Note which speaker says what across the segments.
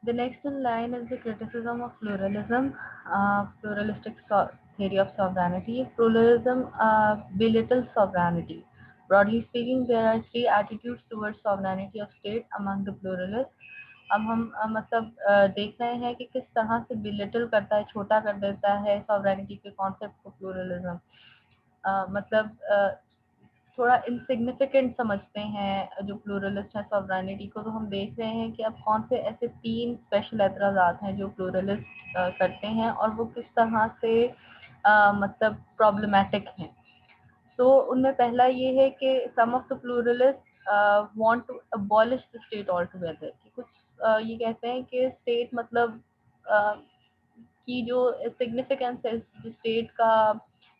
Speaker 1: The next in line is the criticism of pluralism, pluralistic theory of sovereignty. Pluralism belittles sovereignty. Broadly speaking, there are three attitudes towards sovereignty of state among the pluralists. अब हम मतलब देख रहे हैं कि किस तरह से बिलिटल करता है, छोटा कर देता है सॉवरेनिटी के कॉन्सेप्ट को प्लूरलिज्म। मतलब थोड़ा इनसिग्निफिकेंट समझते हैं जो प्लूरलिस्ट है सॉवरेनिटी को। तो हम देख रहे हैं कि अब कौन से ऐसे तीन स्पेशल एतराज़ात हैं जो प्लूरलिस्ट करते हैं और वो किस तरह से मतलब प्रॉब्लमैटिक हैं। तो उनमें पहला ये है कि some of the pluralist want to abolish the state altogether. कि कुछ ये कहते हैं कि स्टेट मतलब uh, की जो सिग्निफिकेंस है जो स्टेट का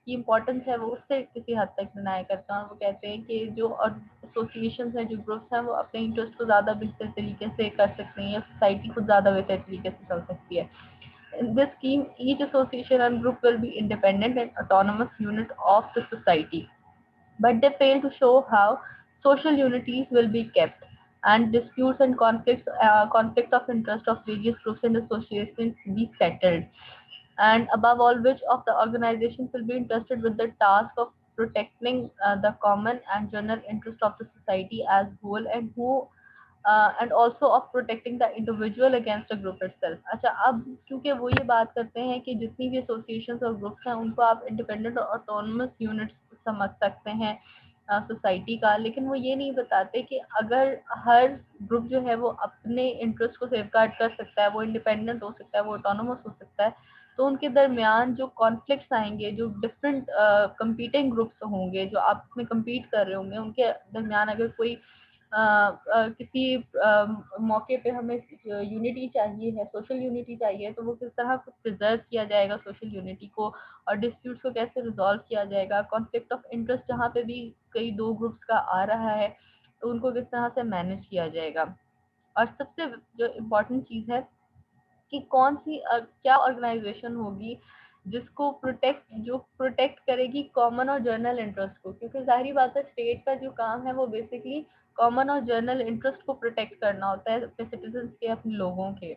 Speaker 1: की इम्पोर्टेंस है वो उससे किसी हद तक डिनाई करता है। वो कहते हैं कि जो एसोसिएशन है, जो ग्रुप्स हैं, वो अपने इंटरेस्ट को ज़्यादा बेहतर तरीके से कर सकते हैं या सोसाइटी खुद ज़्यादा बेहतर तरीके से चल सकती है। In this scheme, each association and group will be independent and autonomous unit of the society, but they fail to show how social unities will be kept and disputes and conflicts of interest of various groups and associations be settled, and above all which of the organizations will be entrusted with the task of protecting the common and general interest of the society as whole, and also of protecting the individual against the group itself। अच्छा, अब क्योंकि वो ये बात करते हैं कि जितनी भी एसोसिएशंस और ग्रुप्स हैं उनको आप इंडिपेंडेंट और ऑटोनमस यूनिट्स समझ सकते हैं सोसाइटी का, लेकिन वो ये नहीं बताते कि अगर हर ग्रुप जो है वो अपने इंटरेस्ट को सेफगार्ड कर सकता है, वो इंडिपेंडेंट हो सकता है, वो ऑटोनोमस हो सकता है, तो उनके दरमियान जो कॉन्फ्लिक्ट्स आएंगे, जो डिफरेंट कंपीटिंग ग्रुप्स होंगे जो आपस में कम्पीट कर रहे होंगे, उनके दरमियान अगर कोई किसी मौके पे हमें यूनिटी चाहिए है, सोशल यूनिटी चाहिए, तो वो किस तरह प्रिजर्व किया जाएगा सोशल यूनिटी को, और डिस्प्यूट्स को कैसे रिजॉल्व किया जाएगा, कॉन्फ्लिक्ट ऑफ इंटरेस्ट जहाँ पे भी कई दो ग्रुप्स का आ रहा है तो उनको किस तरह से मैनेज किया जाएगा। और सबसे जो इम्पोर्टेंट चीज़ है कि कौन सी क्या ऑर्गेनाइजेशन होगी जिसको प्रोटेक्ट करेगी कॉमन और जर्नल इंटरेस्ट को, क्योंकि जाहिर बात है स्टेट का जो काम है वो बेसिकली कॉमन और जर्नल इंटरेस्ट को प्रोटेक्ट करना होता है अपने सिटीजन्स के, अपने लोगों के।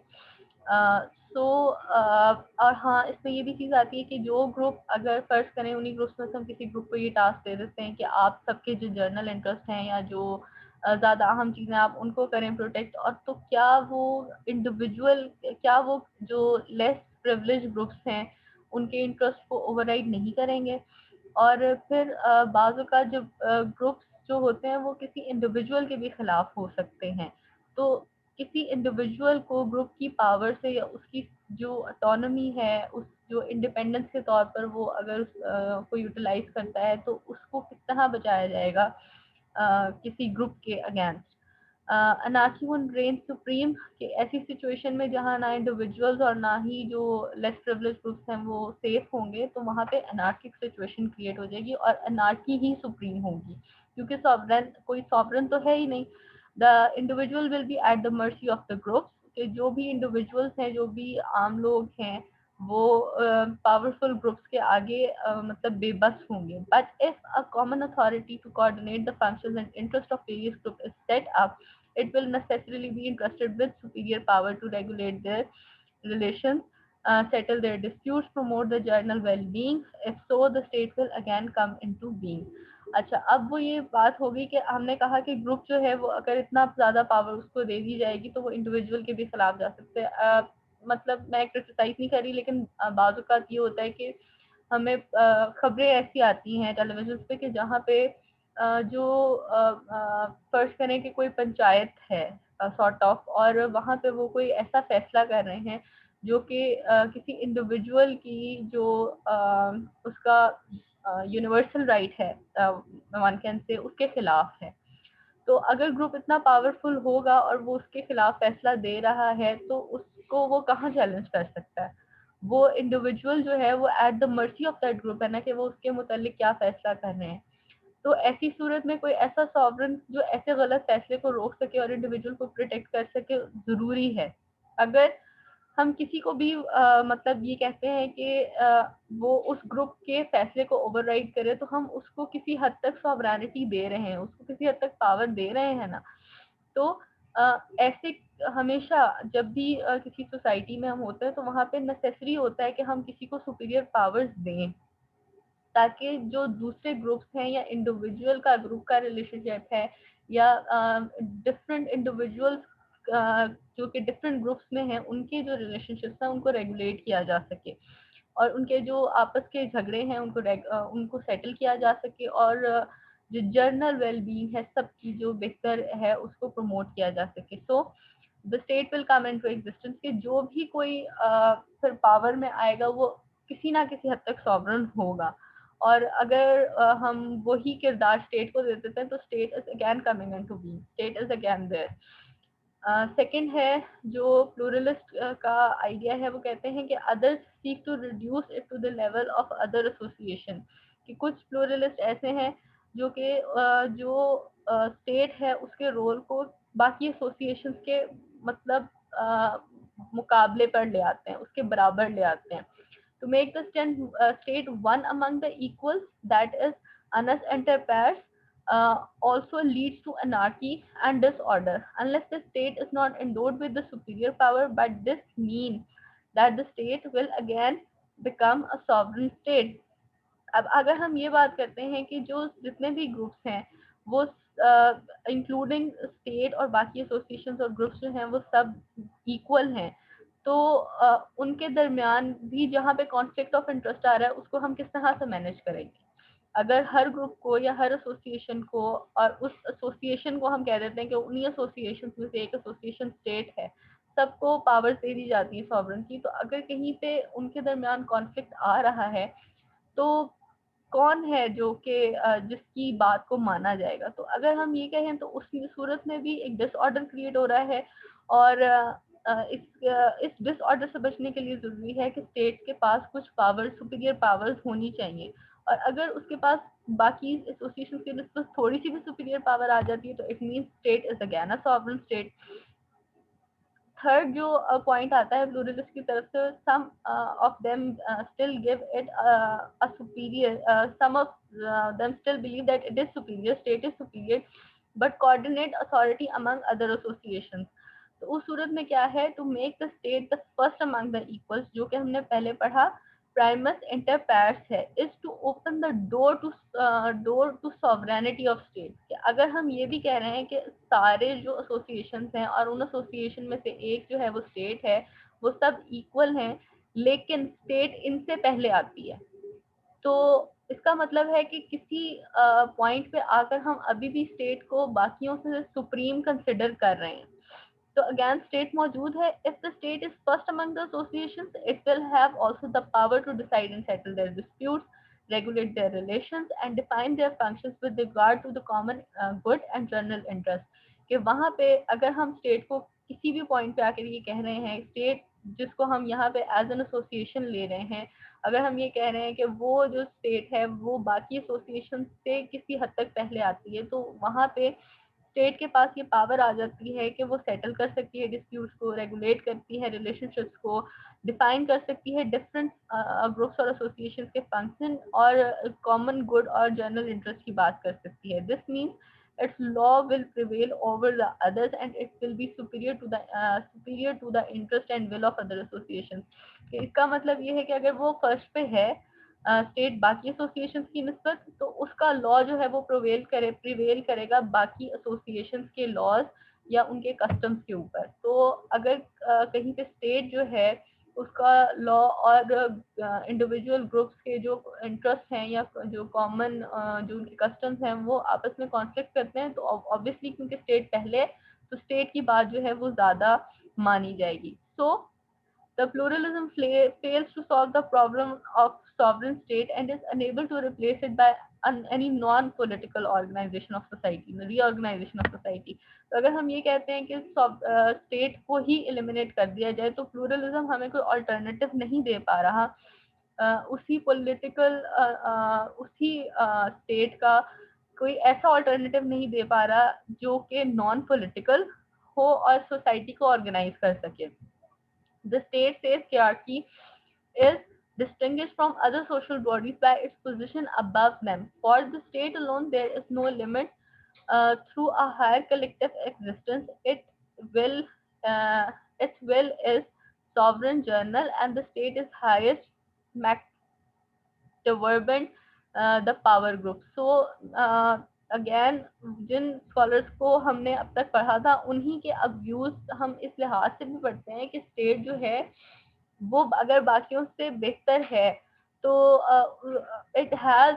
Speaker 1: तो और हाँ, इसमें ये भी चीज़ आती है कि जो ग्रुप, अगर फर्ज करें उन्हीं ग्रुप्स में से हम किसी ग्रुप को ये टास्क दे देते हैं कि आप सबके जो जर्नल इंटरेस्ट हैं या जो ज़्यादा अहम चीज़ें आप उनको करें प्रोटेक्ट, और तो क्या वो जो लेस प्रिविलेज ग्रुप्स हैं उनके इंटरेस्ट को ओवरराइड नहीं करेंगे। और फिर बाज़ का जो ग्रुप्स जो होते हैं वो किसी इंडिविजुअल के भी खिलाफ हो सकते हैं। तो किसी इंडिविजुअल को ग्रुप की पावर से या उसकी जो ऑटोनॉमी है, उस जो इंडिपेंडेंस के तौर पर वो अगर को यूटिलाइज करता है तो उसको किस तरह बचाया जाएगा किसी ग्रुप के against. Anarchy would rain supreme, कि ऐसी सिचुएशन में जहाँ ना इंडिविजुअल्स और ना ही जो लेस प्रिविलेज ग्रुप्स हैं वो सेफ होंगे, तो वहाँ पे अनार्किक सिचुएशन क्रिएट हो जाएगी और अनार्की ही सुप्रीम होगी, क्योंकि सॉवरन तो है ही नहीं। The individual will be at the mercy of the groups, कि जो भी इंडिविजुअल्स हैं, जो भी आम लोग हैं, वो पावरफुल ग्रुप्स के आगे मतलब बेबस होंगे। But if a common authority to coordinate the functions and interest of various group is set up, it will necessarily be entrusted with superior power to regulate their relations, settle their disputes, promote the general well-being. If so, the state will again come into being. अच्छा, अब वो ये बात होगी कि हमने कहा कि ग्रुप जो है वो अगर इतना ज़्यादा पावर उसको दे दी जाएगी तो वो इंडिविजुअल के भी खिलाफ जा सकते हैं। मतलब मैं क्रिटिसाइज नहीं कर रही, लेकिन बाज़ औक़ात ये होता है कि हमें खबरें ऐसी आती हैं टेलीविजन पे कि जहाँ पे जो फर्ज करें कि कोई पंचायत है सॉर्ट ऑफ, और वहाँ पे वो कोई ऐसा फैसला कर रहे हैं जो कि किसी इंडिविजुअल की जो उसका यूनिवर्सल राइट है वन कैन से उसके खिलाफ है। तो अगर ग्रुप इतना पावरफुल होगा और वो उसके खिलाफ फैसला दे रहा है तो उसको वो कहाँ चैलेंज कर सकता है। वो इंडिविजुअल जो है वो at the mercy of that group है ना, कि वो उसके मुतालिक क्या फैसला कर रहे हैं। तो ऐसी सूरत में कोई ऐसा सॉवरन जो ऐसे गलत फैसले को रोक सके और इंडिविजुअल को प्रोटेक्ट कर सके ज़रूरी है। अगर हम किसी को भी मतलब ये कहते हैं कि वो उस ग्रुप के फैसले को ओवरराइड करे, तो हम उसको किसी हद तक सॉवरेनिटी दे रहे हैं, उसको किसी हद तक पावर दे रहे हैं ना। तो ऐसे हमेशा जब भी किसी सोसाइटी में हम होते हैं तो वहाँ पे नेसेसरी होता है कि हम किसी को सुपीरियर पावर्स दें, ताकि जो दूसरे ग्रुप्स हैं या इंडिविजुअल का ग्रुप का रिलेशनशिप है या डिफरेंट इंडिविजुअल्स जो कि डिफरेंट ग्रुप्स में हैं उनके जो रिलेशनशिप्स हैं उनको रेगुलेट किया जा सके, और उनके जो आपस के झगड़े हैं उनको सेटल किया जा सके, और जो जर्नल वेलबींग है सबकी जो बेहतर है उसको प्रमोट किया जा सके। So the state will come into existence कि जो भी कोई फिर पावर में आएगा वो किसी ना किसी हद तक सॉवरन होगा, और अगर हम वही किरदार स्टेट को दे देते हैं तो state is again coming into being, state is again there. Second है जो प्लूरलिस्ट का आइडिया है, वो कहते हैं कि others seek to reduce it to the level of other association, कि कुछ प्लूरलिस्ट ऐसे हैं जो कि जो स्टेट है उसके रोल को बाकी एसोसिएशन के मतलब मुकाबले पर ले आते हैं, उसके बराबर ले आते हैं। To make the state one among the equals, that is, honest enterprise, also leads to anarchy and disorder unless the state is not endowed with the superior power. But this means that the state will again become a sovereign state. अब अगर हम ये बात करते हैं कि जो जितने भी ग्रुप्स हैं वो इंक्लूडिंग स्टेट और बाकी एसोसिएशंस और ग्रुप्स जो हैं वो सब इक्वल हैं, तो उनके दरमियान भी जहाँ पे कॉन्फ्लिक्ट ऑफ इंटरेस्ट आ रहा है उसको हम किस तरह से मैनेज करेंगे। अगर हर ग्रुप को या हर एसोसिएशन को, और उस एसोसिएशन को हम कह देते हैं कि उन्हीं एसोसिएशन में से एक एसोसिएशन स्टेट है, सबको पावर्स दे दी जाती है सॉवरन की, तो अगर कहीं पे उनके दरमियान कॉन्फ्लिक्ट आ रहा है तो कौन है जो कि जिसकी बात को माना जाएगा। तो अगर हम ये कहें तो उस सूरत में भी एक डिसऑर्डर क्रिएट हो रहा है, और इस डिसऑर्डर से बचने के लिए जरूरी है कि स्टेट के पास कुछ पावर सुपीरियर पावर्स होनी चाहिए, और अगर उसके पास बाकी एसोसिएशन के निस्बत थोड़ी सी भी सुपीरियर पावर आ जाती है तो it means state is again a sovereign state. Third जो पॉइंट आता है प्लूरलिस्ट की तरफ से, some of them still give it a superior, some of them still believe that it is superior, state is superior, but coordinate authority among other associations. तो उस सूरत में क्या है, to make the state the first among the equals, जो कि हमने पहले पढ़ा, प्राइमस इंटर पैर्स है, is to open the door to sovereignty of state. अगर हम ये भी कह रहे हैं कि सारे जो एसोसिएशंस हैं और उन एसोसिएशन में से एक जो है वो स्टेट है, वो सब इक्वल हैं, लेकिन स्टेट इनसे पहले आती है, तो इसका मतलब है कि किसी पॉइंट पे आकर हम अभी भी स्टेट को बाकियों से सुप्रीम कंसिडर कर रहे हैं। तो अगेन स्टेट मौजूद है। If the state is first among the associations, it will have also the power to decide and settle their disputes, regulate their relations and define their functions with regard to the common good and general interest। कि वहाँ पे अगर हम state को किसी भी point पे आकर ये कह रहे हैं, स्टेट जिसको हम यहाँ पे एज एन एसोसिएशन ले रहे हैं, अगर हम ये कह रहे हैं कि वो जो स्टेट है वो बाकी एसोसिएशन से किसी हद तक पहले आती है, तो वहाँ पे स्टेट के पास ये पावर आ जाती है कि वो सेटल कर सकती है डिस्प्यूट्स को, रेगुलेट करती है रिलेशनशिप्स को, डिफाइन कर सकती है डिफरेंट ग्रुप्स और एसोसिएशन के फंक्शन, और कॉमन गुड और जनरल इंटरेस्ट की बात कर सकती है। This means its law will prevail over the others and it will be superior to the interest and will of other associations। इसका मतलब ये है कि अगर वो फर्स्ट पे है स्टेट बाकी एसोसिएशन की निस्बत, तो उसका लॉ जो है वो प्रिवेल करेगा बाकी एसोसिएशन के लॉज या उनके कस्टम्स के ऊपर। तो अगर कहीं पे स्टेट जो है उसका लॉ और इंडिविजुअल ग्रुप्स के जो इंटरेस्ट हैं या जो कॉमन जो उनके कस्टम्स हैं वो आपस में कॉन्फ्लिक्ट करते हैं, तो ऑब्वियसली क्योंकि स्टेट पहले, तो स्टेट की बात जो है वो ज्यादा मानी जाएगी। सो the pluralism fails to solve the problem of sovereign state and is unable to replace it by any non-political organization of society, reorganization of society। तो अगर हम ये कहते हैं कि स्टेट को ही एलिमिनेट कर दिया जाए तो प्लूरलिज्म हमें कोई अल्टरनेटिव नहीं दे पा रहा, उसी पॉलिटिकल उसी स्टेट का कोई ऐसा अल्टरनेटिव नहीं दे पा रहा जो कि नॉन पॉलिटिकल हो और सोसाइटी को ऑर्गेनाइज कर सके। The state hierarchy is distinguished from other social bodies by its position above them. For the state alone, there is no limit through a higher collective existence. It will is sovereign journal, and the state is highest development the power group. So again जिन scholars को हमने अब तक पढ़ा था उन्हीं के अब व्यूज हम इस लिहाज से भी पढ़ते हैं कि स्टेट जो है वो अगर बाकियों से बेहतर है तो it has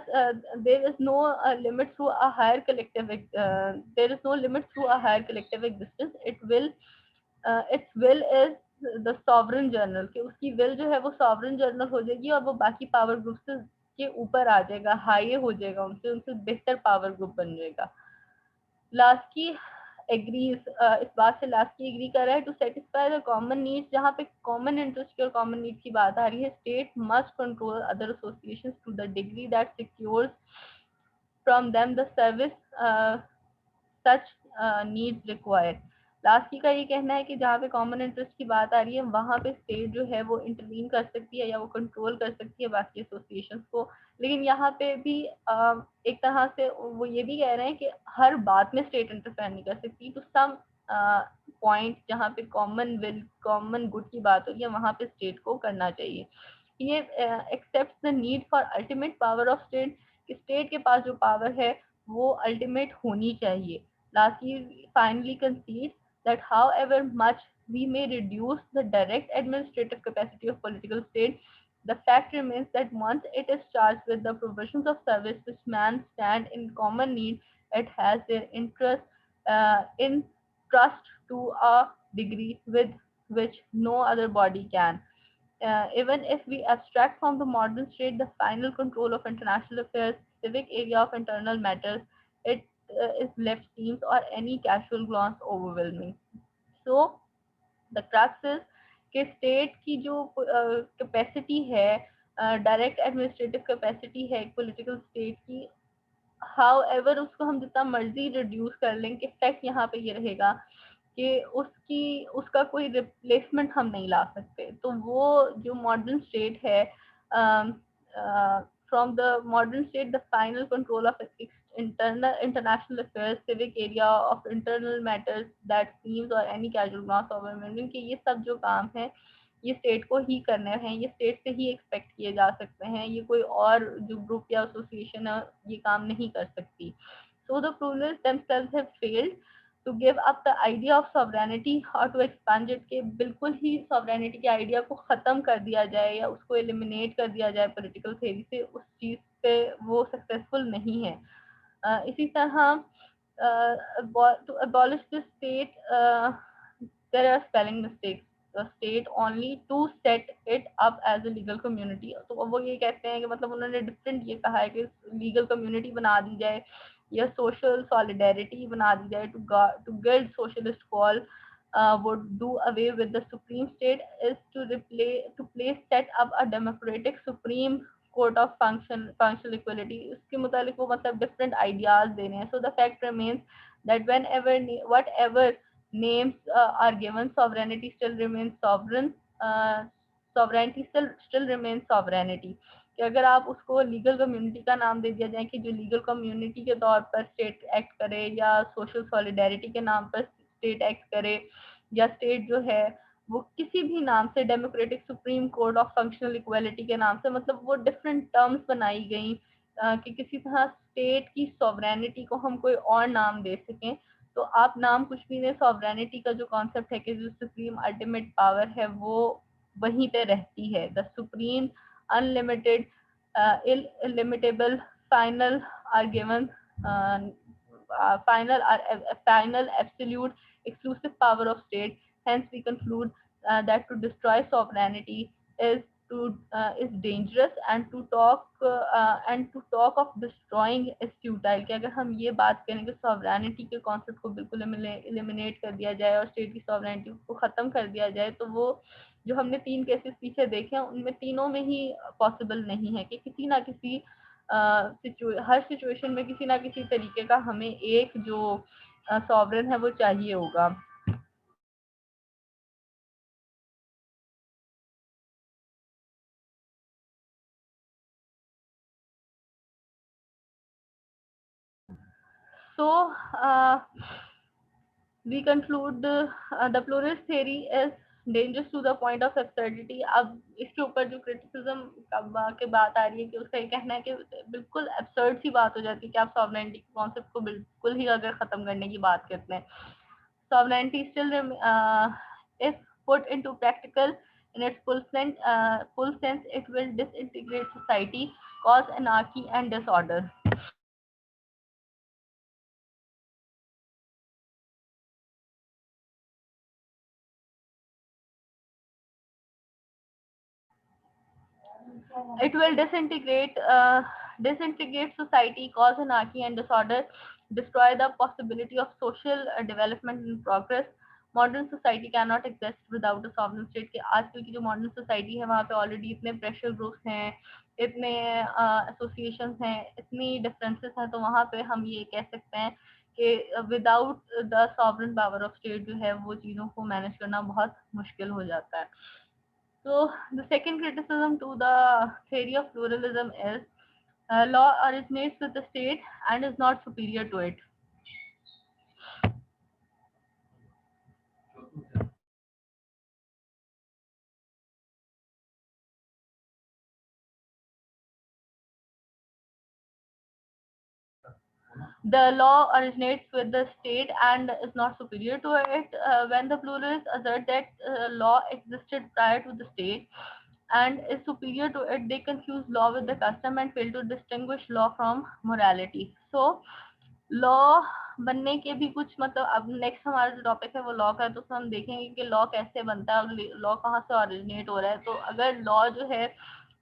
Speaker 1: there is no limit through a higher collective there is no limit through a higher collective existence. It will its will is the sovereign general, कि उसकी विल जो है वो सॉवरन जर्नल हो जाएगी और वो बाकी पावर ग्रुप से के ऊपर आ जाएगा, हाई हो जाएगा, उनसे उनसे बेहतर पावर ग्रुप बन जाएगा. लास्की एग्रीज, इस बात से लास्की एग्री कर रहा है to satisfy the common needs. जहाँ पे कॉमन इंटरेस्ट की और कॉमन नीड्स की बात आ रही है, state must control other associations to the degree that secures from them the service such needs required. Laski का ये कहना है कि जहाँ पे कॉमन इंटरेस्ट की बात आ रही है वहाँ पे स्टेट जो है वो इंटरवीन कर सकती है या वो कंट्रोल कर सकती है बाकी एसोसिएशंस को. लेकिन यहाँ पे भी एक तरह से वो ये भी कह रहे हैं कि हर बात में स्टेट इंटरफेयर नहीं कर सकती. तो सम पॉइंट जहाँ पे कॉमन विल कॉमन गुड की बात हो रही है वहाँ पे स्टेट को करना चाहिए. ये accept the need for ultimate power of state, कि स्टेट के पास जो पावर है वो अल्टीमेट होनी चाहिए. Lastly, finally concedes that however much we may reduce the direct administrative capacity of political state, the fact remains that once it is charged with the provisions of service which man stand in common need, it has their interest in trust to a degree with which no other body can. Even if we abstract from the modern state the final control of international affairs, civic area of internal matters, it is left seems or any casual glance overwhelming. So the crux is कि state की जो capacity है, direct administrative capacity है political state की, how ever उसको हम जितना मर्जी रिड्यूस कर लें, कि फैक्ट यहाँ पे ये रहेगा कि उसका कोई रिप्लेसमेंट हम नहीं ला सकते. तो वो जो मॉडर्न स्टेट है, from the modern state the final control of international affairs, civic area of internal matters that seems or any casual glance over meaning, कि ये सब जो काम है ये स्टेट को ही करने हैं, ये स्टेट से ही एक्सपेक्ट किए जा सकते हैं, ये कोई और जो ग्रुप या एसोसिएशन है ये काम नहीं कर सकती. So the rulers themselves have failed to give up the idea of sovereignty or to expand it, के बिल्कुल ही sovereignty के आइडिया को ख़त्म कर दिया जाए या उसको एलिमिनेट कर दिया जाए पॉलिटिकल थ्योरी से, उस चीज़ पे वो सक्सेसफुल नहीं है. इसी तरह to abolish the state, there are spelling mistakes. The state only to set it up as a legal community. तो वो ये कहते हैं कि मतलब उन्होंने डिफरेंट ये कहा है कि लीगल कम्युनिटी बना दी जाए या सोशल सॉलिडेरिटी बना दी जाए. To guild socialist call would do away with the supreme state is to place set up a democratic supreme court of functional equality. उसके मुतालिक वो मतलब different ideas दे रहे हैं. So the fact remains that whatever names are given, sovereignty still remains sovereign. Sovereignty still remains sovereignty. कि अगर आप उसको लीगल कम्युनिटी का नाम दे दिया जाए कि जो लीगल कम्युनिटी के तौर पर स्टेट एक्ट करे या सोशल सॉलिडेरिटी के नाम पर स्टेट एक्ट करे या स्टेट जो है वो किसी भी नाम से, democratic supreme court of functional equality के नाम से, मतलब वो डिफरेंट टर्म्स बनाई गई कि किसी तरह स्टेट की सॉवरेनिटी को हम कोई और नाम दे सकें. तो आप नाम कुछ भी नहीं, सॉवरेनिटी का जो कॉन्सेप्ट है कि जो सुप्रीम अल्टीमेट पावर है वो वहीं पे रहती है. The supreme unlimited, illimitable, final are given, final, absolute, exclusive power of state. Hence, we conclude that to destroy sovereignty is dangerous, and to talk of destroying is futile. कि अगर हम ये बात करें कि sovereignty के concept को बिल्कुल eliminate कर दिया जाए और state की sovereignty को ख़त्म कर दिया जाए, तो वो जो हमने 3 केसेस पीछे देखे हैं उनमें तीनों में ही पॉसिबल नहीं है कि किसी ना किसी हर सिचुएशन में किसी ना किसी तरीके का हमें एक जो सॉवरेन है वो चाहिए होगा. So we conclude the pluralist theory is dangerous to the point of absurdity. अब इसके ऊपर जो क्रिटिसिज्म के बात आ रही है कि उसका ये कहना है कि बिल्कुल absurd सी बात हो जाती है कि आप सॉवरेनिटी के कॉन्सेप्ट को बिल्कुल ही अगर खत्म करने की बात करते हैं. Sovereignty still if put into practical in its full sense, it will disintegrate society, cause anarchy and disorder. It will disintegrate society, cause anarchy and disorder, destroy the possibility of social development and progress. Modern society cannot exist without a sovereign state. के आजकल की जो modern society है वहाँ पे already इतने pressure groups हैं, इतने एसोसिएशंस हैं, इतनी डिफरेंसेस हैं, तो वहाँ पे हम ये कह सकते हैं कि without the sovereign power of state जो है वो चीज़ों को मैनेज करना बहुत मुश्किल हो जाता है. So the second criticism to the theory of pluralism is law originates with the state and is not superior to it. The law originates with the state and is not superior to it. When the pluralists assert that law existed prior to the state and is superior to it, they confuse law with the custom and fail to distinguish law from morality. So law बनने के भी कुछ मतलब अब next हमारा जो topic है वो लॉ का है, तो उसमें हम देखेंगे कि लॉ कैसे बनता है और लॉ कहाँ से ओरिजिनेट हो रहा है. तो अगर लॉ जो है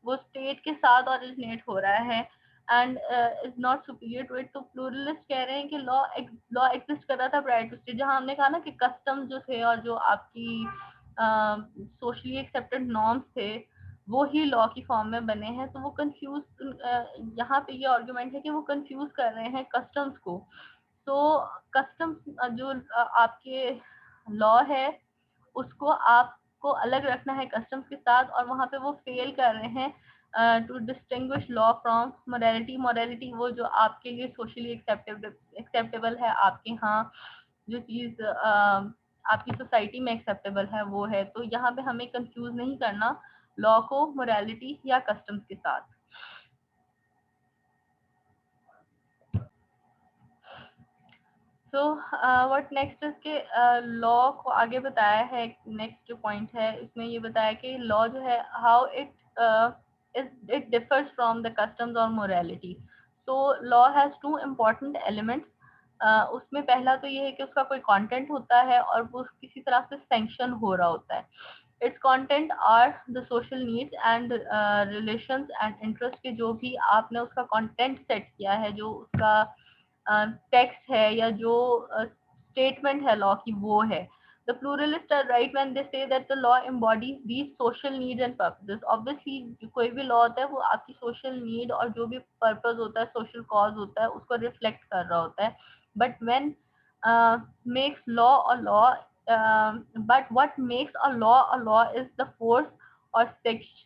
Speaker 1: वो स्टेट के साथ ओरिजिनेट हो रहा है and is not superior to it, तो प्लूरलिस्ट कह रहे हैं कि लॉ एग्जिस्ट कर रहा था प्रायर टू स्टेट. जहाँ हमने कहा ना कि कस्टम जो थे और जो आपकी सोशली एक्सेप्टेड नॉर्म्स थे वो ही लॉ की फॉर्म में बने हैं, तो वो कंफ्यूज यहाँ पे ये आर्गुमेंट है कि वो कंफ्यूज कर रहे हैं कस्टम्स को. तो कस्टम्स जो आपके लॉ है उसको आपको अलग रखना है कस्टम्स के साथ, और वहाँ पे वो फेल कर रहे हैं to distinguish law from morality. Morality वो जो आपके लिए सोशली एक्सेप्टेबल है, आपके यहाँ जो चीज़ आपकी सोसाइटी में एक्सेप्टेबल है वो है. तो यहाँ पे हमें कंफ्यूज नहीं करना लॉ को मोरालिटी या कस्टम्स के साथ. सो व्हाट नेक्स्ट इज के लॉ को आगे बताया है. नेक्स्ट जो पॉइंट है इसमें ये बताया कि लॉ जो है how it differs from the customs और मोरालिटी. तो law has two important elements. उसमें पहला तो ये है कि उसका कोई कंटेंट होता है और वो किसी तरह से सैंक्शन हो रहा होता है. Its content are the social needs and relations and interest के जो भी आपने उसका कंटेंट सेट किया है, जो उसका टेक्स्ट है या जो स्टेटमेंट है लॉ की वो है. The pluralists are right when they say that the law embodies these social needs and purposes. Obviously कोई भी लॉ होता है वो आपकी सोशल नीड और जो भी पर्पस होता है, सोशल कॉज होता है, उसको रिफ्लेक्ट कर रहा होता है. But when makes law a law, but what makes a law is the force or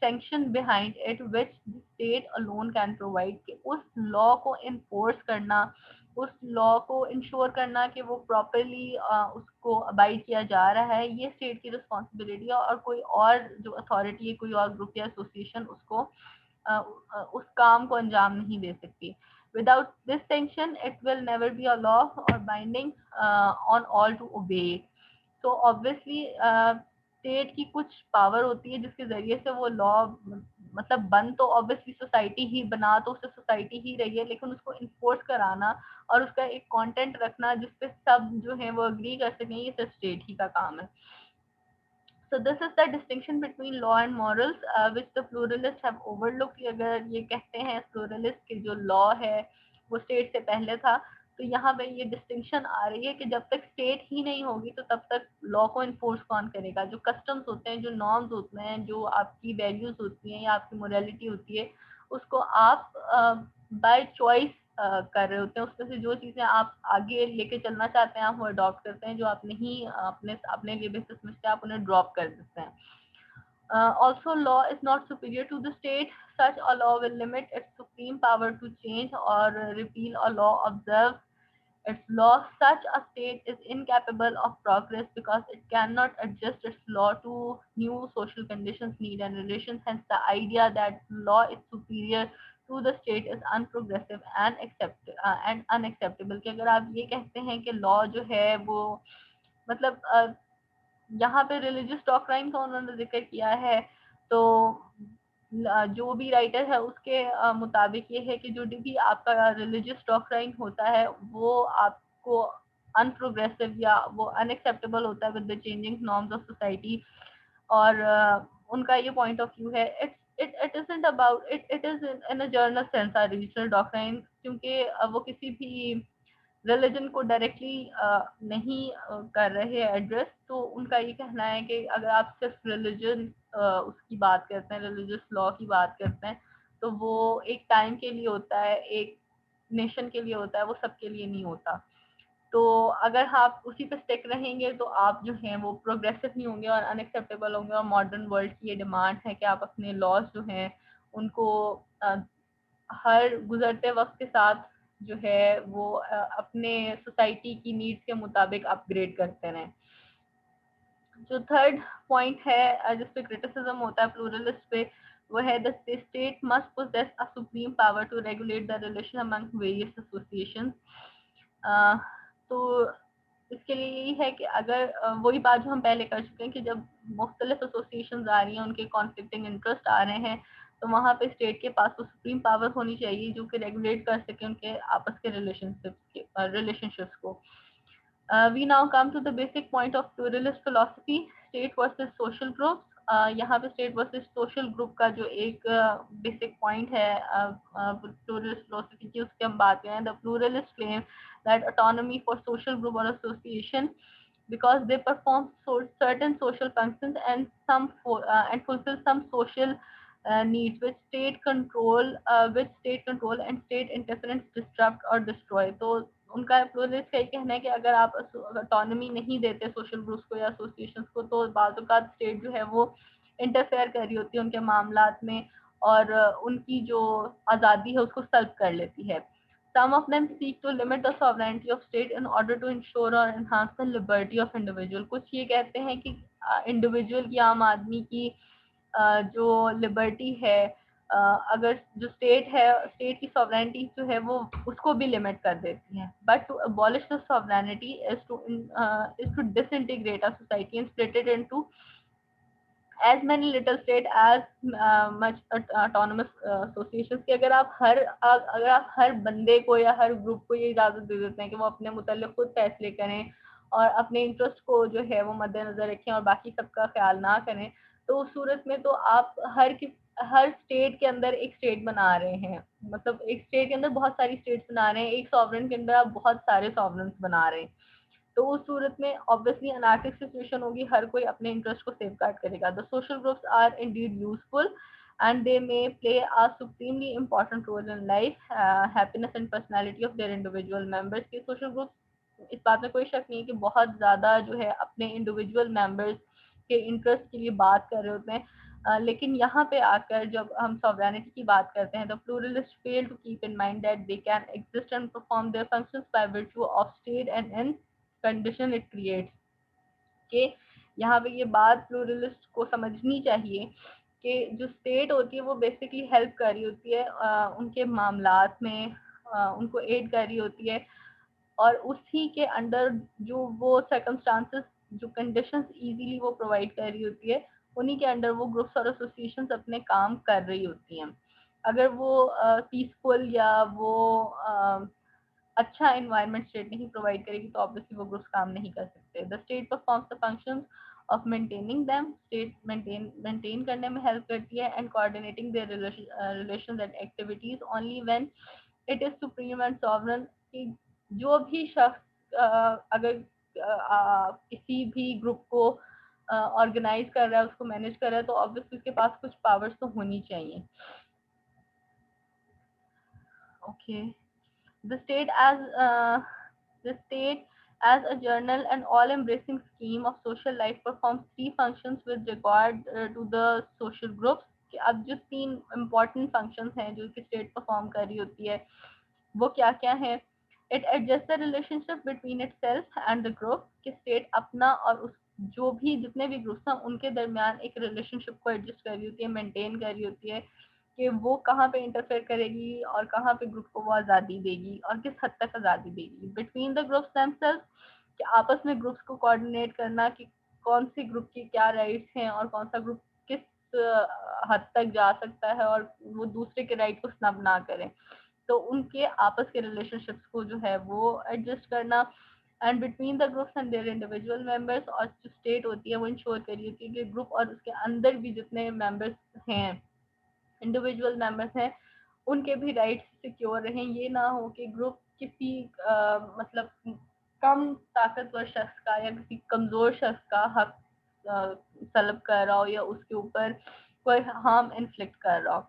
Speaker 1: sanction behind it which the state alone can provide. कि उस लॉ को इन्फोर्स करना, उस लॉ को इंश्योर करना कि वो प्रॉपरली उसको अबाइड किया जा रहा है, ये स्टेट की रिस्पॉन्सिबिलिटी है. और कोई और जो अथॉरिटी है, कोई और ग्रुप या एसोसिएशन उसको उस काम को अंजाम नहीं दे सकती. Without this sanction it will never be a law और binding on all to obey. तो ऑब्वियसली स्टेट की कुछ पावर होती है जिसके जरिए से वो लॉ मतलब बन तो ऑब्वियसली सोसाइटी ही बना तो उसे सोसाइटी ही रही है, लेकिन उसको इन्फोर्स कराना और उसका एक कंटेंट रखना जिसपे सब जो है वो अग्री कर सकें, ये सिर्फ स्टेट ही का काम है. So this is the distinction between law and morals which the pluralists have overlooked. अगर ये कहते हैं pluralist कि जो law है वो state से पहले था, तो यहाँ पे ये डिस्टिंक्शन आ रही है कि जब तक स्टेट ही नहीं होगी तो तब तक लॉ को इन्फोर्स कौन करेगा. जो कस्टम्स होते हैं, जो नॉर्म्स होते हैं, जो आपकी वैल्यूज होती हैं या आपकी मोरालिटी होती है, उसको आप बाय चॉइस कर रहे होते हैं. उसमें से जो चीज़ें आप आगे लेके चलना चाहते हैं आप वो अडॉप्ट करते हैं, जो आप नहीं अपने अपने लिए बेसिस समझते हैं आप उन्हें ड्रॉप कर देते हैं. Also law is not superior to the state. Such a law will limit its supreme power to change or repeal a law observed its law. Such a state is incapable of progress because it cannot adjust its law to new social conditions, need, and relations. Hence, the idea that law is superior to the state is unprogressive and unacceptable. कि अगर आप ये कहते हैं कि law जो है वो मतलब यहाँ पे रिलीजियस डॉक्ट्राइन का उन्होंने जिक्र किया है, तो जो भी राइटर है उसके मुताबिक ये है कि जो भी आपका रिलीजियस डॉक्ट्राइन होता है वो आपको अनप्रोग्रेसिव या वो अनएक्सेप्टेबल होता है with the changing norms of society. और उनका ये पॉइंट ऑफ व्यू है, it isn't about it is in a general sense or religious doctrine, क्योंकि वो किसी भी रिलीजन को डायरेक्टली नहीं कर रहे एड्रेस। तो उनका ये कहना है कि अगर आप सिर्फ रिलीजन उसकी बात करते हैं, रिलीजियस लॉ की बात करते हैं, तो वो एक टाइम के लिए होता है, एक नेशन के लिए होता है, वो सबके लिए नहीं होता। तो अगर आप उसी पे स्टिक रहेंगे तो आप जो हैं वो प्रोग्रेसिव नहीं होंगे और अनएक्सेप्टेबल होंगे। और मॉडर्न वर्ल्ड की ये डिमांड है कि आप अपने लॉज जो हैं उनको हर गुजरते वक्त के साथ जो है वो अपने सोसाइटी की नीड्स के मुताबिक अपग्रेड करते रहें। जो थर्ड पॉइंट है जिस पे क्रिटिसिज्म होता है प्लूरलिस्ट पे, वो है the state must possess a supreme power to regulate the relation among various associations. तो इसके लिए यही है कि अगर वही बात जो हम पहले कर चुके हैं कि जब मुख्तलिफ एसोसिएशंस आ रही हैं, उनके कॉन्फ्लिक्टिंग इंटरेस्ट आ रहे हैं, तो वहाँ पे स्टेट के पास तो सुप्रीम पावर होनी चाहिए जो कि रेगुलेट कर सके उनके आपस के रिलेशनशिप्स को। We now come to the basic point of pluralist philosophy, state versus social groups. यहाँ पे state versus social group का जो एक basic point है pluralist philosophy की, उसकी हम बात करें। The pluralist claim that autonomy for social group or association because they perform certain social functions and and fulfill some social needs which state control and state interference disrupt or destroy. तो उनका pluralist का ये कहना है कि अगर आप autonomy नहीं देते सोशल ग्रुप्स को या एसोसिएशंस को, तो बाज़ औक़ात स्टेट जो है वो इंटरफेयर कर रही होती है उनके मामलात में और उनकी जो आज़ादी है उसको सल्ब कर लेती है। Some of them seek to limit the sovereignty of state in order to ensure or enhance the liberty of individual. कुछ ये कहते हैं कि इंडिविजुअल की, आम आदमी की जो लिबर्टी है, अगर जो स्टेट है, स्टेट की सॉवरेनिटी जो है वो उसको भी लिमिट कर देती है। But to abolish the sovereignty is to disintegrate a society and split it into as many little state as much autonomous associations। कि अगर आप हर बंदे को या हर ग्रुप को ये इजाज़त दे देते हैं कि वो अपने मुतल्लिक़ खुद फैसले करें और अपने इंटरेस्ट को जो है वो मद्देनज़र रखें और बाकी सबका ख्याल ना करें, तो उस सूरत में तो आप हर स्टेट के अंदर एक स्टेट बना रहे हैं। मतलब एक स्टेट के अंदर बहुत सारी स्टेट्स बना रहे हैं, एक सॉवरेन के अंदर आप बहुत सारे सॉवरेन्स बना रहे हैं। तो उस सूरत में ऑब्वियसली अनार्किक सिचुएशन होगी, हर कोई अपने इंटरेस्ट को सेफगार्ड करेगा। The social groups are indeed useful and they may play a supremely important role in life, happiness and personality of their individual members। के सोशल ग्रुप्स, इस बात में कोई शक नहीं है कि बहुत ज़्यादा जो है अपने इंडिविजुअल मेंबर्स के इंटरेस्ट के लिए बात कर रहे होते हैं। लेकिन यहाँ पे आकर जब हम सॉवरेनिटी की बात करते हैं, तो pluralist fail to keep in mind that they can exist and perform their functions by virtue of state and in condition it creates. के यहाँ पे ये बात प्लूरलिस्ट को समझनी चाहिए कि जो स्टेट होती है वो बेसिकली हेल्प कर रही होती है उनके मामलात में, उनको एड कर रही होती है, और उसी के अंडर जो वो सर्कमस्टांसेस, जो कंडीशंस इजीली वो प्रोवाइड कर रही होती है, उन्हीं के अंडर वो ग्रुप्स और एसोसिएशंस अपने काम कर रही होती हैं। अगर वो पीसफुल या वो अच्छा एनवायरनमेंट स्टेट नहीं प्रोवाइड करेगी तो ऑब्वियसली वो ग्रुप्स काम नहीं कर सकते। The state performs the functions of maintaining them, state maintain करने में हेल्प करती है and coordinating their relations and activities only when it is supreme and sovereign. कि जो भी शख्स अगर किसी भी ग्रुप को ऑर्गेनाइज कर रहा है, उसको मैनेज कर रहा है, तो ऑब्वियसली उसके पास कुछ पावर्स तो होनी चाहिए। Okay, The state as the state as a journal and all-embracing scheme of social life performs three functions with regard to the social groups। कि अब जो तीन important functions हैं जो कि state perform कर रही होती है वो क्या क्या है? It adjust the relationship between it self and the group, कि स्टेट अपना और उस जो भी जितने भी ग्रुप्स हैं उनके दरमियान एक रिलेशनशिप को एडजस्ट कर रही होती है, मेंटेन कर रही होती है कि वो कहाँ पे इंटरफेयर करेगी और कहाँ पे ग्रुप को वो आज़ादी देगी और किस हद तक आज़ादी देगी। बिटवीन द ग्रुप्स देमसेल्व्स, कि आपस में ग्रुप्स को कोऑर्डिनेट करना कि कौन सी ग्रुप की क्या राइट्स हैं और कौन सा ग्रुप किस हद तक जा सकता है और वो दूसरे के राइट को स्नब ना करें। तो उनके आपस के रिलेशनशिप्स को जो है वो एडजस्ट करना, and between the groups and their individual members, और जो स्टेट होती है वो इंश्योर करी होती है कि ग्रुप और उसके अंदर भी जितने मेंबर्स हैं, इंडिविजुअल मेंबर्स हैं, उनके भी राइट्स सिक्योर रहें। ये ना हो कि ग्रुप किसी मतलब कम ताकतवर शख्स का या किसी कमजोर शख्स का हक तलब कर रहा हो या उसके ऊपर कोई हार्म इन्फ्लिक्ट कर रहा हो।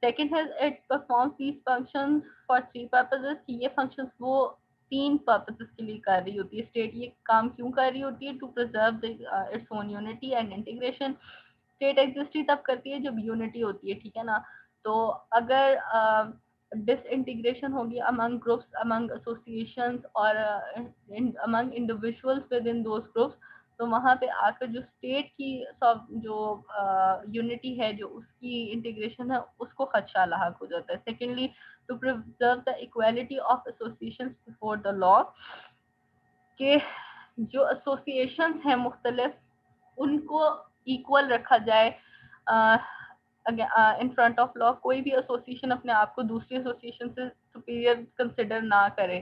Speaker 1: सेकेंड है it performs these functions for three purposes, कि ये फंक्शंस वो तीन पर्पसेस के लिए कर रही होती है। स्टेट ये काम क्यों कर रही होती है? To preserve its own unity and integration. State exist ही तब करती है जब यूनिटी होती है, ठीक है ना। तो अगर डिसइंटीग्रेशन होगी अमंग ग्रुप्स, अमंग एसोसिएशंस और among individuals with in those groups, तो वहाँ पे आकर जो स्टेट की सब जो यूनिटी है, जो उसकी इंटीग्रेशन है, उसको खदशा लाक हो जाता है। Secondly, to preserve the equality of associations before the law, के जो एसोसिएशंस हैं मुख्तलिफ, उनको इक्वल रखा जाए इन फ्रंट ऑफ लॉ। कोई भी एसोसिएशन अपने आप को दूसरी एसोसिएशन से सुपीरियर कंसिडर ना करे,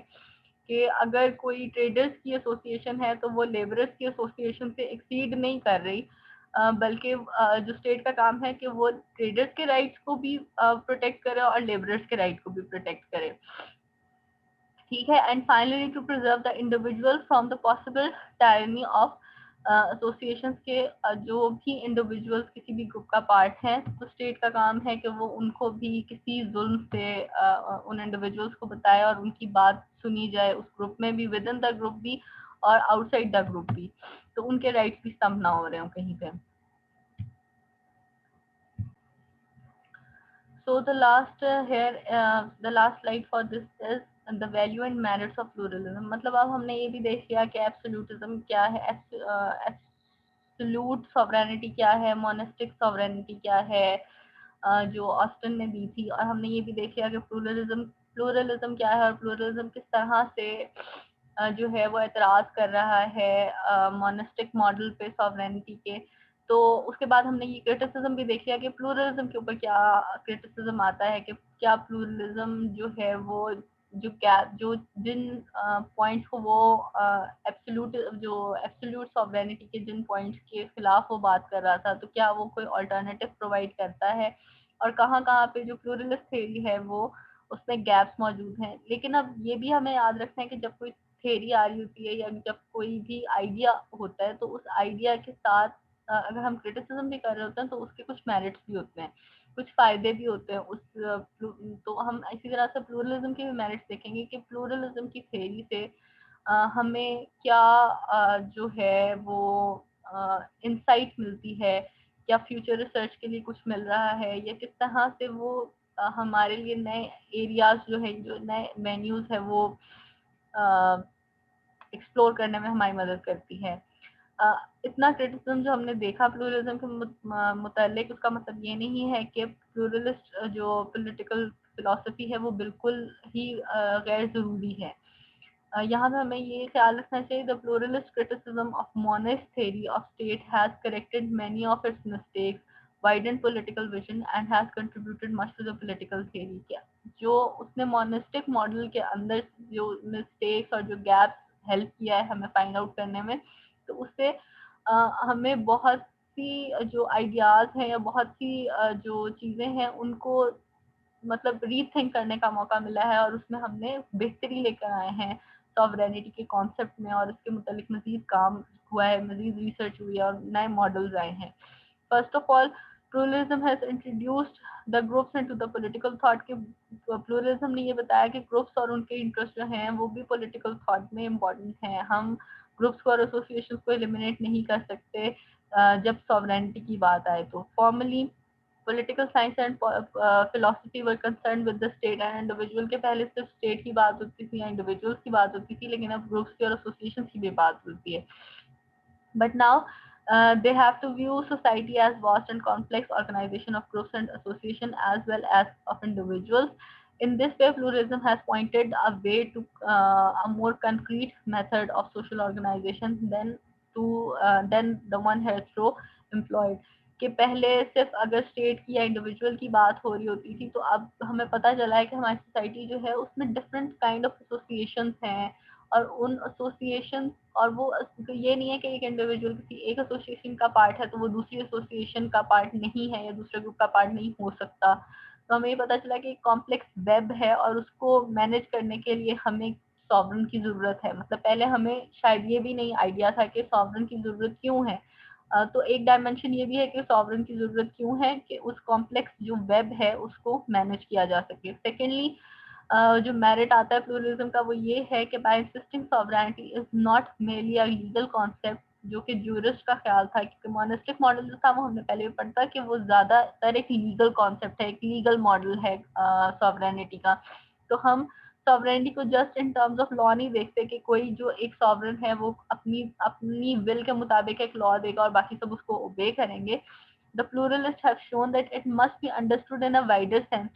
Speaker 1: कि अगर कोई ट्रेडर्स की एसोसिएशन है तो वो लेबरर्स की एसोसिएशन से एक्सीड नहीं कर रही, बल्कि जो स्टेट का काम है कि वो ट्रेडर्स के राइट्स को भी प्रोटेक्ट करे और लेबरर्स के राइट को भी प्रोटेक्ट करे, ठीक है। And finally, to preserve the individual from the possible tyranny of associations, के जो भी इंडिविजुअल्स किसी भी ग्रुप का पार्ट हैं, तो स्टेट का काम है कि वो उनको भी किसी जुल्म से उन इंडिविजुअल्स को बताए और उनकी बात सुनी जाए, उस ग्रुप में भी, विद इन द ग्रुप भी और आउटसाइड द ग्रुप भी, तो उनके राइट्स भी स्तंभ ना हो रहे हो कहीं पे। So the last slide for this is the value and merits of pluralism. मतलब अब हमने ये भी देख लिया कि एब्सोल्यूटिज्म क्या है, एब्सोल्यूट सॉवरेनिटी क्या है, मोनेस्टिक सॉवरेनिटी क्या है, जो ऑस्टिन ने दी थी, और हमने ये भी देख लिया कि प्लूरलिज्म क्या है और प्लूरलिज्म किस तरह से जो है वो एतराज़ कर रहा है मोनेस्टिक मॉडल पे सॉवरेनिटी के। तो उसके बाद हमने ये क्रिटिसिज्म भी देख लिया कि प्लूरलिज्म के ऊपर क्या क्रिटिसिज्म आता है, कि क्या प्लूरलिज्म जो है वो जो जिन पॉइंट्स को वो एब्सोल्यूट सॉवरेनिटी के जिन पॉइंट्स के खिलाफ वो बात कर रहा था, तो क्या वो कोई अल्टरनेटिव प्रोवाइड करता है, और कहाँ कहाँ पे जो प्लूरलिस्ट थेरी है वो उसमें गैप्स मौजूद हैं। लेकिन अब ये भी हमें याद रखना है कि जब कोई थेरी आ रही होती है या जब कोई भी आइडिया होता है, तो उस आइडिया के साथ अगर हम क्रिटिसिज्म भी कर रहे होते हैं तो उसके कुछ मेरिट्स भी होते हैं, कुछ फायदे भी होते हैं उस तो हम इसी तरह से प्लूरलिज्म के भी मेरिट्स देखेंगे कि प्लूरलिज्म की थेरी से हमें क्या जो है वो इंसाइट मिलती है, या फ्यूचर रिसर्च के लिए कुछ मिल रहा है, या किस तरह से वो हमारे लिए नए एरियाज जो है, जो नए मेन्यूज है, वो एक्सप्लोर करने में हमारी मदद करती है। इतना क्रिटिसिज्म जो हमने देखा प्लूरलिज्म के मुतालिक, उसका मतलब ये नहीं है कि प्लूरलिस्ट जो पॉलिटिकल फिलॉसफी है वो बिल्कुल ही गैर ज़रूरी है। यहाँ पे हमें ये ख्याल रखना चाहिए, the pluralist criticism of monist theory of state has corrected many of its mistakes, widen political vision and has contributed much to the political theory. क्या जो उसने मोनिस्टिक मॉडल के अंदर जो मिस्टेक्स और जो गैप्स हेल्प किया है हमें फाइंड आउट करने में, तो उससे हमें बहुत सी जो आइडियाज़ हैं या बहुत सी जो चीज़ें हैं उनको मतलब रीथिंक करने का मौका मिला है, और उसमें हमने बेहतरी लेकर आए हैं सॉवरेनिटी के कॉन्सेप्ट में, और इसके मुतालिक मजीद काम हुआ है, मजीद रिसर्च हुई है और नए मॉडल्स आए हैं। First of all, pluralism has introduced the groups into the political thought, के प्लूरलिज्म ने ये बताया कि ग्रुप्स और उनके इंटरेस्ट जो हैं वो भी पॉलिटिकल थॉट में इम्पॉर्टेंट हैं। हम ग्रुप्स और एसोसिएशन को एलिमिनेट नहीं कर सकते जब सॉवरेनिटी की बात आए। तो formally political science and philosophy were concerned with the state and individual के पहले सिर्फ state की बात होती थी या individuals की बात होती थी, लेकिन अब groups की और associations की भी बात होती है. But now they have to view society as vast and complex organization of groups and association as well as of individuals. In this way, pluralism has pointed a way to a more concrete method of social organization than the one heretofore employed. कि पहले सिर्फ अगर state की या individual की बात हो रही होती थी, तो अब हमें पता चला है कि हमारी सोसाइटी जो है उसमें डिफरेंट काइंड ऑफ एसोसिएशंस हैं, और उन एसोसिएशन, और वो तो ये नहीं है कि एक इंडिविजुअल किसी एक एसोसिएशन का पार्ट है तो वो दूसरी एसोसिएशन का पार्ट नहीं है या दूसरे ग्रुप का पार्ट नहीं हो सकता. तो हमें ये पता चला कि एक कॉम्प्लेक्स वेब है और उसको मैनेज करने के लिए हमें सॉवरन की जरूरत है. मतलब पहले हमें शायद ये भी नहीं आइडिया था कि सॉवरन की जरूरत क्यों है. तो एक डायमेंशन ये भी है कि सॉवरन की जरूरत क्यों है कि उस कॉम्प्लेक्स जो वेब है उसको मैनेज किया जा सके. सेकेंडली, जो मेरिट आता है प्लूरलिज्म का वो ये है कि by insisting sovereignty is not merely a legal concept, जो कि ज्यूरिस्ट का ख्याल था. क्योंकि मोनेस्टिक मॉडल जो था वो हमने पहले भी पढ़ा था कि वो ज्यादातर एक लीगल कॉन्सेप्ट है, एक लीगल मॉडल है सॉवरेनिटी का. तो हम सॉवरेनिटी को just in terms of law नहीं देखते कि कोई जो एक सॉवरन है वो अपनी अपनी विल के मुताबिक एक लॉ देगा और बाकी सब उसको ओबे करेंगे. The pluralists have shown that it must be understood in a wider sense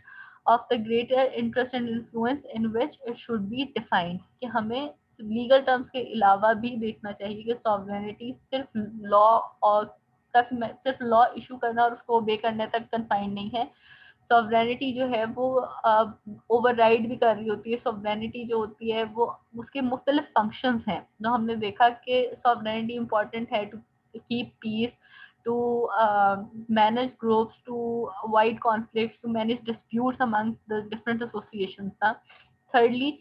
Speaker 1: of the greater interest and influence in which it should be defined. कि हमें लीगल टर्म्स के अलावा भी देखना चाहिए कि सॉवरेनिटी सिर्फ लॉ और तक सिर्फ लॉ इशू करना और उसको ओबे करने तक कन्फाइंड नहीं है. सॉवरेनिटी जो है वो ओवरराइड भी कर रही होती है. सॉवरेनिटी जो होती है वो उसके मुख्तलिफ फंक्शंस हैं. जो हमने देखा कि सॉवरेनिटी इंपॉर्टेंट है to keep peace, to manage groups, to avoid conflicts, to manage disputes among the different associations. Thirdly,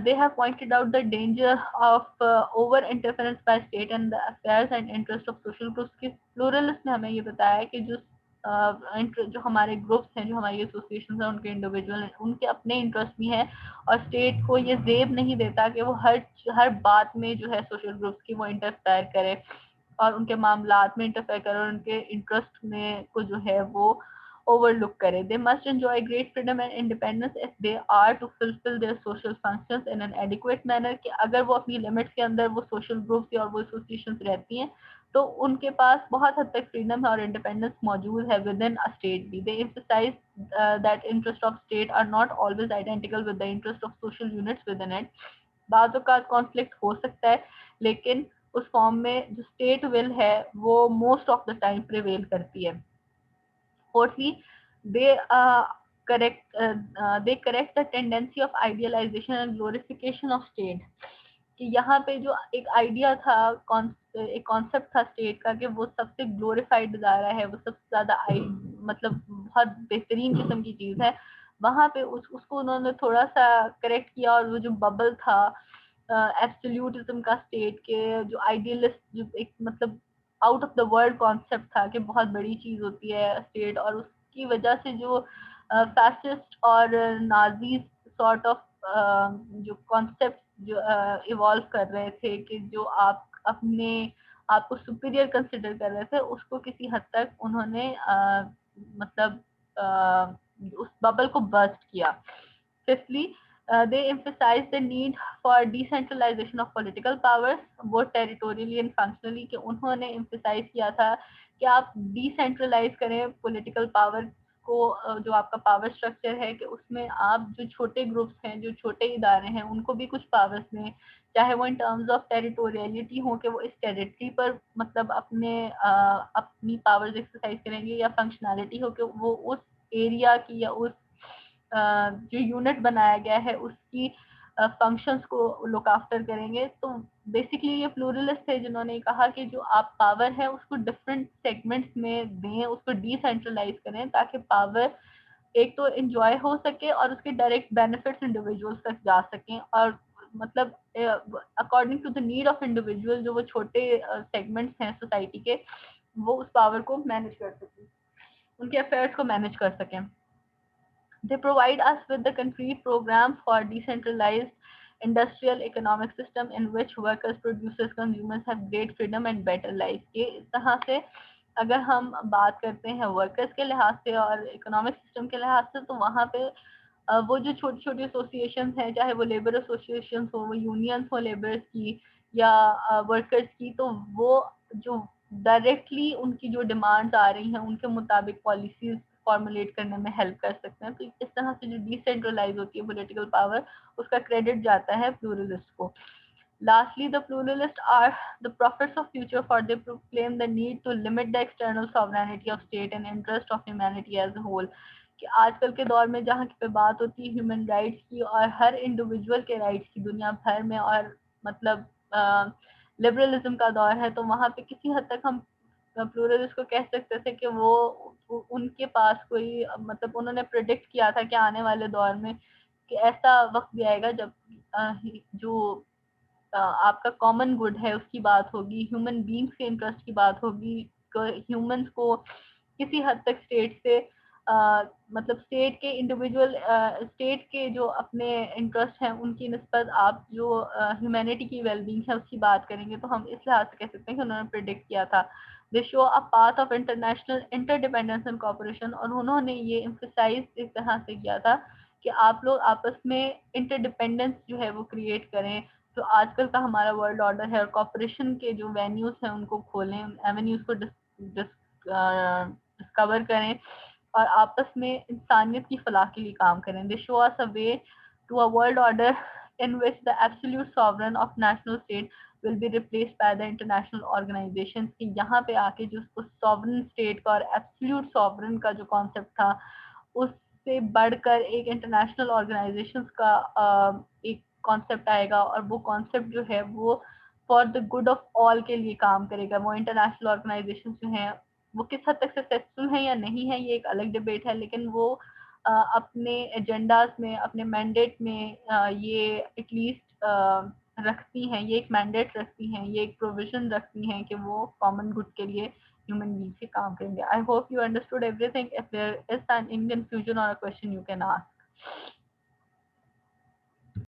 Speaker 1: they have pointed out the danger of over interference by state and the affairs and interests of social groups. के pluralist ने हमें ये बताया कि जो हमारे groups हैं, जो हमारी एसोसिएशन हैं, उनके इंडिविजुअल हैं, उनके अपने इंटरेस्ट भी हैं और स्टेट को ये जेब नहीं देता कि वो हर बात में जो है सोशल ग्रुप्स की वो इंटरफेयर करे और उनके मामलात में इंटरफेयर करे और उनके इंटरेस्ट में को जो है वो overlook करे. They must enjoy great freedom and independence if they are to fulfill their social functions in an adequate manner. कि अगर वो अपनी लिमिट्स के अंदर वो सोशल ग्रुप्स और वो एसोसिएशंस रहती हैं तो उनके पास बहुत हद तक फ्रीडम है और इंडिपेंडेंस मौजूद है विद इन अ स्टेट भी. They emphasize that interest of state are not always identical with the interest of social units within it. बाज़ औक़ात कॉन्फ्लिक्ट हो सकता है, लेकिन उस फॉर्म में जो स्टेट विल है वो most of the time prevail करती है. Fourthly, they correct the tendency of idealization and glorification of state. कि यहाँ पे जो एक आइडिया था, एक कॉन्सेप्ट था स्टेट का कि वो सबसे ग्लोरीफाइड इदारा है, वो सबसे ज्यादा मतलब बहुत बेहतरीन किस्म की चीज है. वहां पे उसको उन्होंने थोड़ा सा करेक्ट किया और वो जो बबल था एब्सोल्यूटिज्म का स्टेट के, जो आइडियलिस्ट, जो एक मतलब out of the world concept था कि बहुत बड़ी चीज होती है स्टेट, और उसकी वजह से जो फैसिस्ट और नाजीज सॉर्ट ऑफ जो कॉन्सेप्ट जो इवॉल्व कर रहे थे कि जो आप अपने आपको सुपीरियर कंसिडर कर रहे थे, उसको किसी हद तक उन्होंने मतलब उस बबल को बर्स्ट किया. Fifthly, they emphasize the need for decentralization of political powers, वो territorially and functionally, कि उन्होंने emphasize किया था कि आप decentralize करें political power को, जो आपका पावर स्ट्रक्चर है कि उसमें आप जो छोटे ग्रुप्स हैं, जो छोटे इदारे हैं, उनको भी कुछ पावर्स दें, चाहे वो इन टर्म्स ऑफ टेरिटोरियलिटी हो कि वो इस टेरिटरी पर मतलब अपनी पावर्स एक्सरसाइज करेंगे, या फंक्शनैलिटी हो कि वो उस एरिया की या उस जो यूनिट बनाया गया है उसकी फंक्शंस को लुक आफ्टर करेंगे. तो बेसिकली ये प्लूरलिस्ट थे जिन्होंने कहा कि जो आप पावर है उसको डिफरेंट सेगमेंट्स में दें, उसको डिसेंट्रलाइज करें ताकि पावर एक तो एंजॉय हो सके और उसके डायरेक्ट बेनिफिट्स इंडिविजुअल्स तक जा सकें, और मतलब according to the need of individual जो वो छोटे सेगमेंट्स हैं सोसाइटी के, वो उस पावर को मैनेज कर सकें, उनके अफेयर्स को मैनेज कर सकें. They provide us with the concrete program for decentralized industrial economic system in which workers, producers, consumers have great freedom and better life. ये इस तरह से अगर हम बात करते हैं वर्कर्स के लिहाज से और इकोनॉमिक सिस्टम के लिहाज से, तो वहाँ पे वो जो छोटी-छोटी एसोसिएशंस हैं, चाहे वो लेबर एसोसिएशंस हो, वो यूनियंस हो लेबर्स की या वर्कर्स की, तो वो जो डायरेक्टली उनकी जो डिमांड्स आ रही हैं, उनके मुताबिक पॉलिसीज़ फॉर्मुलेट करने में हेल्प कर सकते हैं। तो इस तरह से जो डिसेंट्रलाइज़ होती है पॉलिटिकल पावर, उसका क्रेडिट जाता है प्लूरलिस्ट को। Lastly, the pluralists are the prophets of future, for they proclaim the need to limit the external sovereignty of state and interest of humanity as a whole. कि आजकल के दौर में जहाँ पे बात होती है ह्यूमन राइट्स की और हर इंडिविजुअल के राइट्स की दुनिया भर में, और मतलब लिबरलिज्म का दौर है, तो वहाँ पे किसी हद तक हम प्लूरलिस्ट को कह सकते थे कि वो उनके पास कोई मतलब उन्होंने प्रिडिक्ट किया था कि आने वाले दौर में कि ऐसा वक्त भी आएगा जब जो आपका कॉमन गुड है उसकी बात होगी, ह्यूमन बींग्स के इंटरेस्ट की बात होगी, ह्यूमंस को किसी हद तक स्टेट से मतलब स्टेट के इंडिविजुअल स्टेट के जो अपने इंटरेस्ट हैं उनकी निस्बत आप जो ह्यूमैनिटी की वेलबींग है उसकी बात करेंगे, तो हम इस लिहाज से कह सकते हैं कि उन्होंने प्रिडिक्ट किया था। दे show a path of international interdependence and cooperation, और उन्होंने ये एम्फसाइज इस तरह से किया था कि आप लोग आपस में इंटरडिपेंडेंस जो है वो क्रिएट करें। तो आजकल का हमारा वर्ल्ड ऑर्डर है, और कॉपरेशन के जो वेन्यूज हैं उनको खोलें, एवेन्यूज को डिस्कवर करें और आपस में इंसानियत की फलाह के लिए काम करें। They show us a way to a world order in which the absolute sovereign of national state will be replaced by the international organisation. कि यहाँ पे आके जो उसको सॉवरन स्टेट का और एब्सोल्यूट सॉवरन का जो कॉन्सेप्ट था, उससे बढ़कर एक इंटरनेशनल ऑर्गेनाइजेशन का एक कॉन्सेप्ट आएगा, और वो कॉन्सेप्ट जो है वो for the good of all के लिए काम करेगा। वो इंटरनेशनल ऑर्गेनाइजेशन जो हैं वो किस हद तक सक्सेसफुल है या नहीं है ये एक अलग डिबेट है, लेकिन वो अपने एजेंडाज में, अपने मैंडेट में ये एटलीस्ट रखती हैं, ये एक मैंडेट रखती हैं, ये एक प्रोविजन रखती हैं कि वो कॉमन गुड के लिए ह्यूमन बींग से काम करेंगे। I hope you understood everything. If there is an in confusion और a question you can ask.